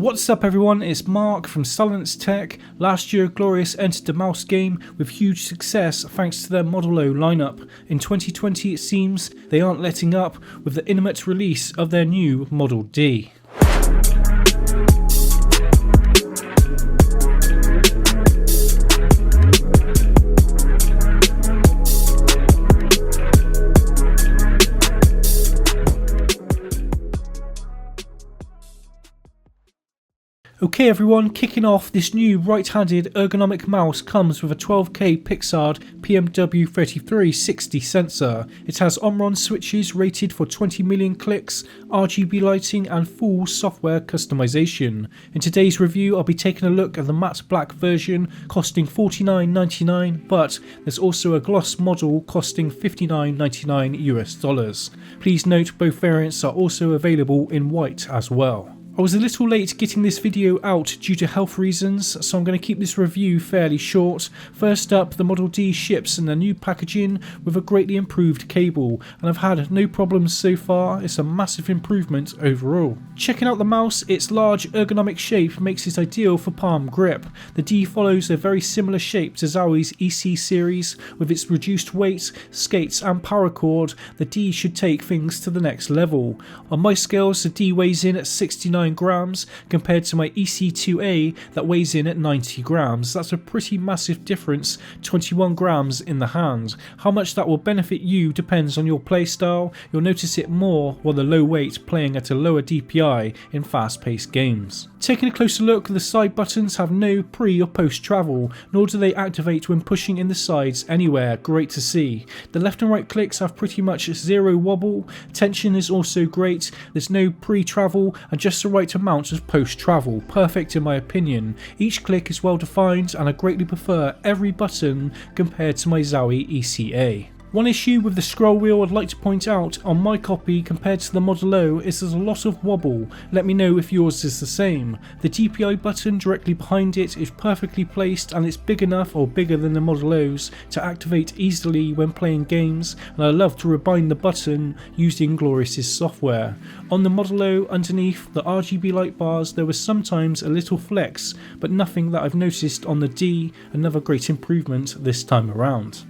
What's up everyone, it's Mark from Silence Tech. Last year Glorious entered the mouse game with huge success thanks to their Model O lineup. In 2020 it seems they aren't letting up with the imminent release of their new Model D. Okay everyone, kicking off, this new right-handed ergonomic mouse comes with a 12K Pixart PMW3360 sensor. It has Omron switches rated for 20 million clicks, RGB lighting and full software customization. In today's review I'll be taking a look at the matte black version costing $49.99, but there's also a gloss model costing $59.99 US. Please note both variants are also available in white as well. I was a little late getting this video out due to health reasons, so I'm going to keep this review fairly short. First up, the Model D ships in the new packaging with a greatly improved cable, and I've had no problems so far. It's a massive improvement overall. Checking out the mouse, its large ergonomic shape makes it ideal for palm grip. The D follows a very similar shape to Zowie's EC series. With its reduced weight, skates and paracord, the D should take things to the next level. On my scales, the D weighs in at 69 grams compared to my EC2A that weighs in at 90 grams. That's a pretty massive difference, 21 grams in the hand. How much that will benefit you depends on your playstyle. You'll notice it more while the low weight playing at a lower DPI in fast-paced games. Taking a closer look, the side buttons have no pre or post travel, nor do they activate when pushing in the sides anywhere. Great to see. The left and right clicks have pretty much zero wobble. Tension is also great. There's no pre-travel and just the right amount of post-travel. Perfect in my opinion. Each click is well defined and I greatly prefer every button compared to my Zowie ECA. One issue with the scroll wheel I'd like to point out on my copy compared to the Model O is there's a lot of wobble. Let me know if yours is the same. The DPI button directly behind it is perfectly placed and it's big enough or bigger than the Model O's to activate easily when playing games, and I love to rebind the button using Glorious's software. On the Model O underneath the RGB light bars there was sometimes a little flex, but nothing that I've noticed on the D. Another great improvement this time around.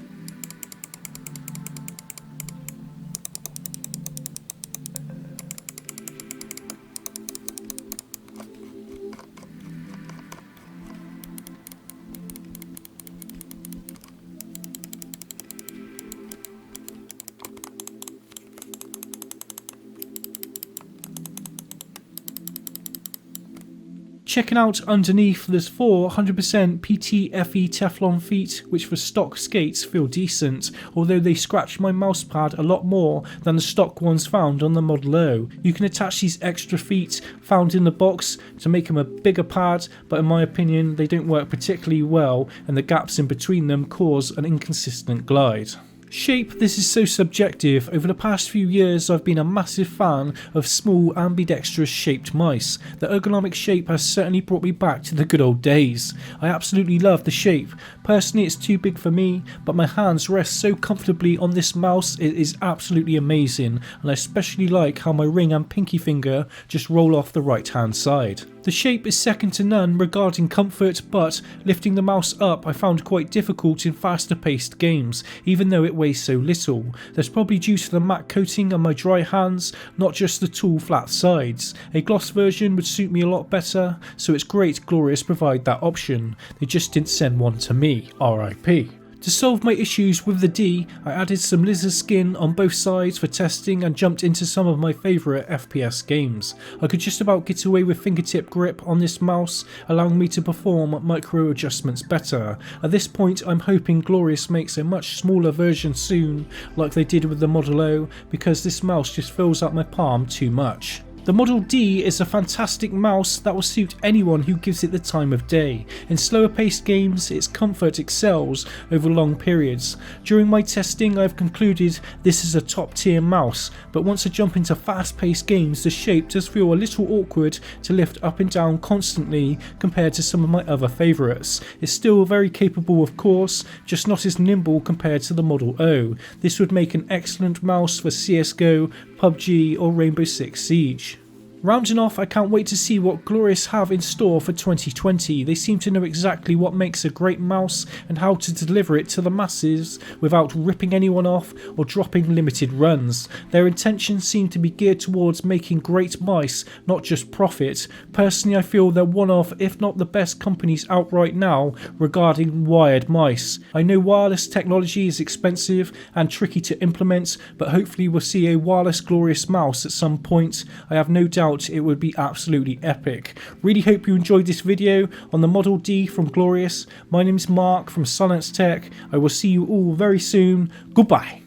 Checking out underneath, there's 400% PTFE Teflon feet, which for stock skates feel decent, although they scratch my mousepad a lot more than the stock ones found on the Model O. You can attach these extra feet found in the box to make them a bigger pad, but in my opinion they don't work particularly well and the gaps in between them cause an inconsistent glide. Shape, this is so subjective. Over the past few years I've been a massive fan of small ambidextrous shaped mice. The ergonomic shape has certainly brought me back to the good old days. I absolutely love the shape. Personally it's too big for me, but my hands rest so comfortably on this mouse, it is absolutely amazing, and I especially like how my ring and pinky finger just roll off the right hand side. The shape is second to none regarding comfort, but lifting the mouse up I found quite difficult in faster paced games, even though it weighs so little. That's probably due to the matte coating on my dry hands, not just the tall flat sides. A gloss version would suit me a lot better, so it's great Glorious provide that option. They just didn't send one to me, RIP. To solve my issues with the D, I added some lizard skin on both sides for testing and jumped into some of my favourite FPS games. I could just about get away with fingertip grip on this mouse, allowing me to perform micro adjustments better. At this point I'm hoping Glorious makes a much smaller version soon, like they did with the Model O, because this mouse just fills up my palm too much. The Model D is a fantastic mouse that will suit anyone who gives it the time of day. In slower paced games, its comfort excels over long periods. During my testing, I've concluded this is a top tier mouse, but once I jump into fast paced games, the shape does feel a little awkward to lift up and down constantly compared to some of my other favourites. It's still very capable of course, just not as nimble compared to the Model O. This would make an excellent mouse for CSGO, PUBG or Rainbow Six Siege. Rounding off, I can't wait to see what Glorious have in store for 2020. They seem to know exactly what makes a great mouse and how to deliver it to the masses without ripping anyone off or dropping limited runs. Their intentions seem to be geared towards making great mice, not just profit. Personally, I feel they're one of, if not the best companies out right now regarding wired mice. I know wireless technology is expensive and tricky to implement, but hopefully we'll see a wireless Glorious mouse at some point. I have no doubt it would be absolutely epic. Really hope you enjoyed this video on the Model D from Glorious. My name is Mark from Silence Tech. I will see you all very soon. Goodbye.